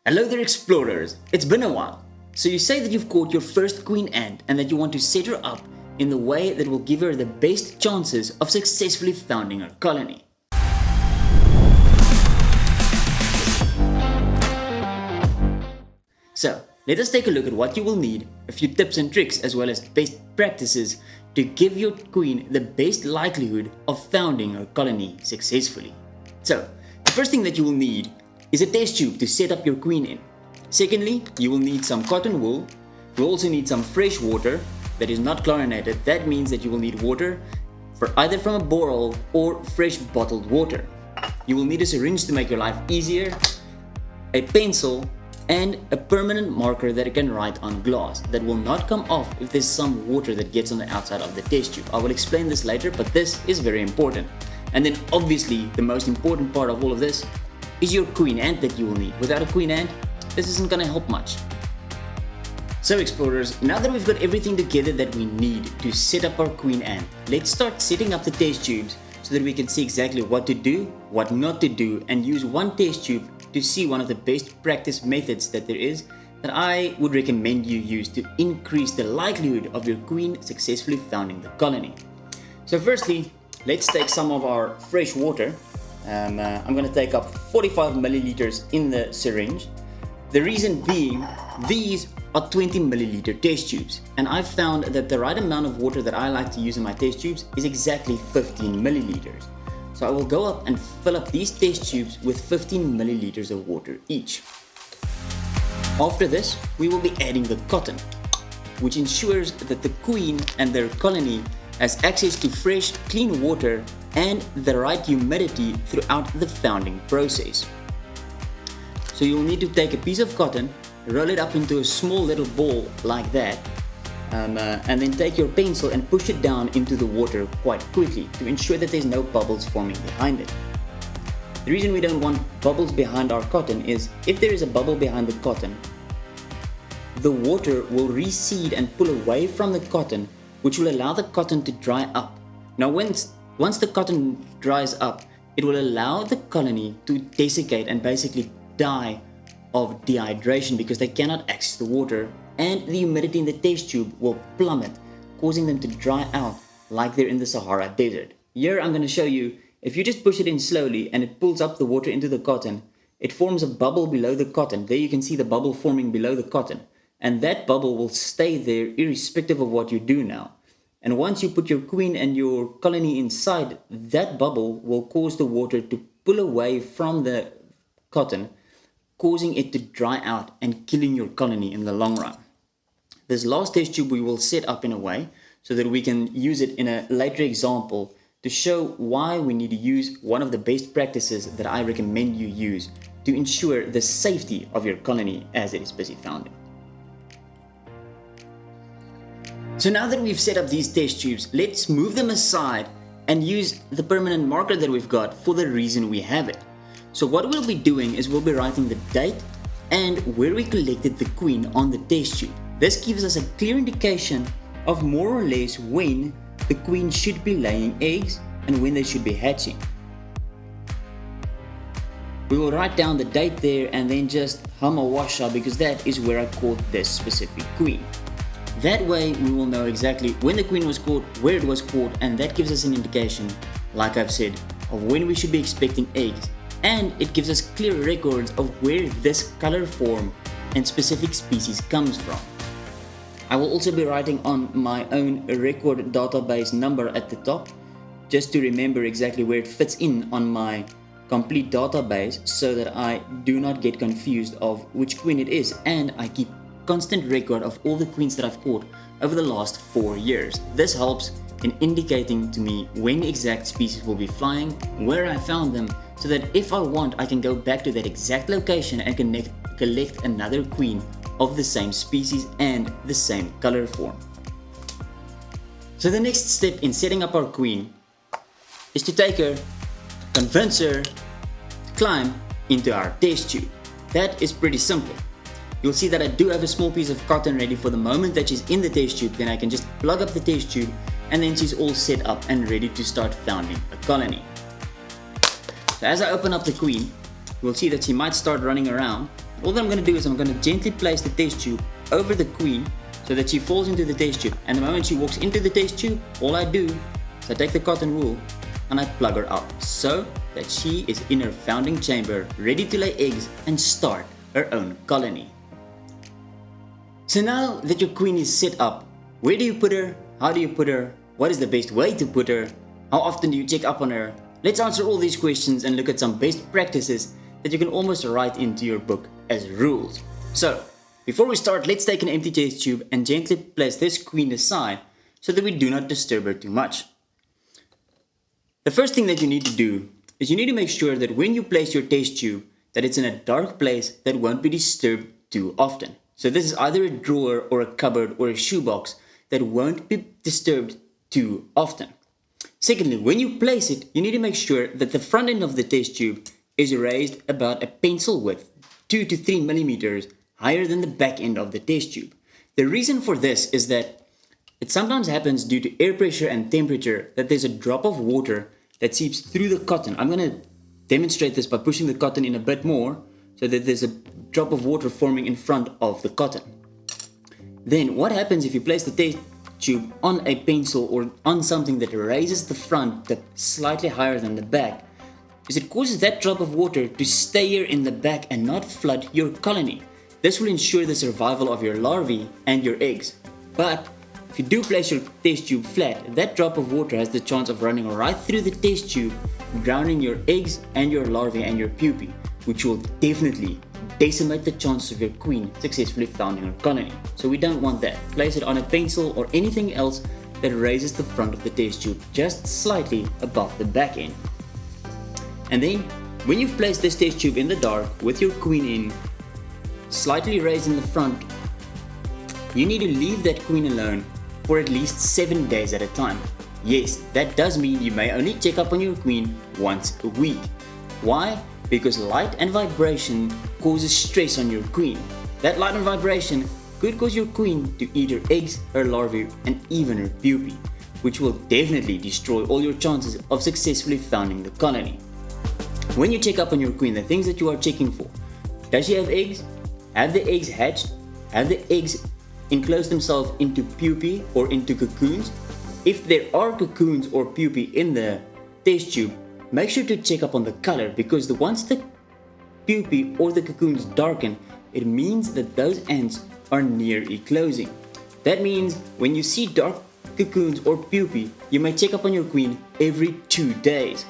Hello there explorers, it's been a while. So you say that you've caught your first queen ant and that you want to set her up in the way that will give her the best chances of successfully founding her colony. So let us take a look at what you will need, a few tips and tricks as well as best practices to give your queen the best likelihood of founding her colony successfully. So the first thing that you will need is a test tube to set up your queen in. Secondly, you will need some cotton wool. You also need some fresh water that is not chlorinated. That means that you will need water either from a borehole or fresh bottled water. You will need a syringe to make your life easier, a pencil, and a permanent marker that you can write on glass that will not come off if there's some water that gets on the outside of the test tube. I will explain this later, but this is very important. And then obviously the most important part of all of this is your queen ant that you will need. Without a queen ant, this isn't gonna help much. So explorers, now that we've got everything together that we need to set up our queen ant, let's start setting up the test tubes so that we can see exactly what to do, what not to do, and use one test tube to see one of the best practice methods that there is that I would recommend you use to increase the likelihood of your queen successfully founding the colony. So firstly, let's take some of our fresh water. I'm going to take up 45 milliliters in the syringe. The reason being, these are 20 milliliter test tubes, and I've found that the right amount of water that I like to use in my test tubes is exactly 15 milliliters. So I will go up and fill up these test tubes with 15 milliliters of water each. After this, we will be adding the cotton, which ensures that the queen and their colony has access to fresh, clean water and the right humidity throughout the founding process. So you'll need to take a piece of cotton, roll it up into a small little ball like that, and then take your pencil and push it down into the water quite quickly to ensure that there's no bubbles forming behind it. The reason we don't want bubbles behind our cotton is if there is a bubble behind the cotton, the water will reseed and pull away from the cotton, which will allow the cotton to dry up. Now once the cotton dries up, it will allow the colony to desiccate and basically die of dehydration because they cannot access the water, and the humidity in the test tube will plummet, causing them to dry out like they're in the Sahara Desert. Here I'm going to show you, if you just push it in slowly and it pulls up the water into the cotton, it forms a bubble below the cotton. There you can see the bubble forming below the cotton, and that bubble will stay there irrespective of what you do now. And once you put your queen and your colony inside, that bubble will cause the water to pull away from the cotton, causing it to dry out and killing your colony in the long run. This last test tube we will set up in a way so that we can use it in a later example to show why we need to use one of the best practices that I recommend you use to ensure the safety of your colony as it is busy founding. So now that we've set up these test tubes, let's move them aside and use the permanent marker that we've got for the reason we have it. So what we'll be doing is we'll be writing the date and where we collected the queen on the test tube. This gives us a clear indication of more or less when the queen should be laying eggs and when they should be hatching. We will write down the date there and then just Hamawasha because that is where I caught this specific queen. That way we will know exactly when the queen was caught, where it was caught, and that gives us an indication, like I've said, of when we should be expecting eggs. And it gives us clear records of where this color form and specific species comes from. I will also be writing on my own record database number at the top, just to remember exactly where it fits in on my complete database so that I do not get confused of which queen it is, and I keep constant record of all the queens that I've caught over the last 4 years. This helps in indicating to me when exact species will be flying, where I found them, so that if I want I can go back to that exact location and collect another queen of the same species and the same color form. So the next step in setting up our queen is to take her, convince her to climb into our test tube. That is pretty simple. You'll see that I do have a small piece of cotton ready for the moment that she's in the test tube. Then I can just plug up the test tube and then she's all set up and ready to start founding a colony. So as I open up the queen, we'll see that she might start running around. all that I'm going to do is I'm going to gently place the test tube over the queen so that she falls into the test tube, and the moment she walks into the test tube, all I do is I take the cotton wool and I plug her up so that she is in her founding chamber, ready to lay eggs and start her own colony. So now that your queen is set up, where do you put her? How do you put her? What is the best way to put her? How often do you check up on her? Let's answer all these questions and look at some best practices that you can almost write into your book as rules. So, before we start, let's take an empty test tube and gently place this queen aside so that we do not disturb her too much. The first thing that you need to do is you need to make sure that when you place your test tube, that it's in a dark place that won't be disturbed too often. So this is either a drawer or a cupboard or a shoebox that won't be disturbed too often. Secondly, when you place it, you need to make sure that the front end of the test tube is raised about a pencil width, 2 to 3 millimeters higher than the back end of the test tube. The reason for this is that it sometimes happens due to air pressure and temperature that there's a drop of water that seeps through the cotton. I'm going to demonstrate this by pushing the cotton in a bit more so that there's a drop of water forming in front of the cotton. Then what happens if you place the test tube on a pencil or on something that raises the front tip slightly higher than the back is it causes that drop of water to stay here in the back and not flood your colony. This will ensure the survival of your larvae and your eggs. But if you do place your test tube flat, that drop of water has the chance of running right through the test tube, drowning your eggs and your larvae and your pupae, which will definitely decimate the chances of your queen successfully founding her colony. So we don't want that. Place it on a pencil or anything else that raises the front of the test tube just slightly above the back end. And then, when you've placed this test tube in the dark with your queen in, slightly raised in the front, you need to leave that queen alone for at least 7 days at a time. Yes, that does mean you may only check up on your queen once a week. Why? Because light and vibration causes stress on your queen. That light and vibration could cause your queen to eat her eggs, her larvae, and even her pupae, which will definitely destroy all your chances of successfully founding the colony. When you check up on your queen, the things that you are checking for: does she have eggs? Have the eggs hatched? Have the eggs enclosed themselves into pupae or into cocoons? If there are cocoons or pupae in the test tube, make sure to check up on the color, because once the pupae or the cocoons darken, it means that those ants are near eclosing. That means when you see dark cocoons or pupae, you may check up on your queen every 2 days.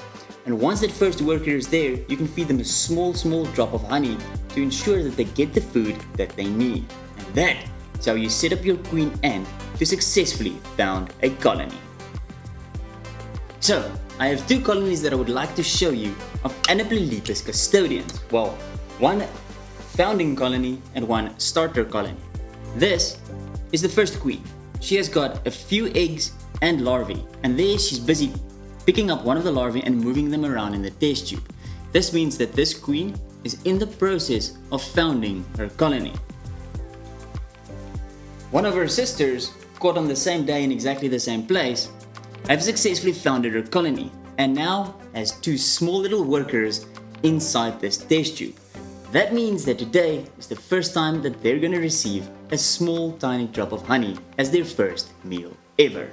And once that first worker is there, you can feed them a small drop of honey to ensure that they get the food that they need. And that is how you set up your queen ant to successfully found a colony. So, I have 2 colonies that I would like to show you of Anoplolepis custodians. Well, one founding colony and one starter colony. This is the first queen. She has got a few eggs and larvae, and there she's busy picking up one of the larvae and moving them around in the test tube. This means that this queen is in the process of founding her colony. One of her sisters, caught on the same day in exactly the same place, have successfully founded her colony and now has 2 small little workers inside this test tube. That means that today is the first time that they're going to receive a small tiny drop of honey as their first meal ever.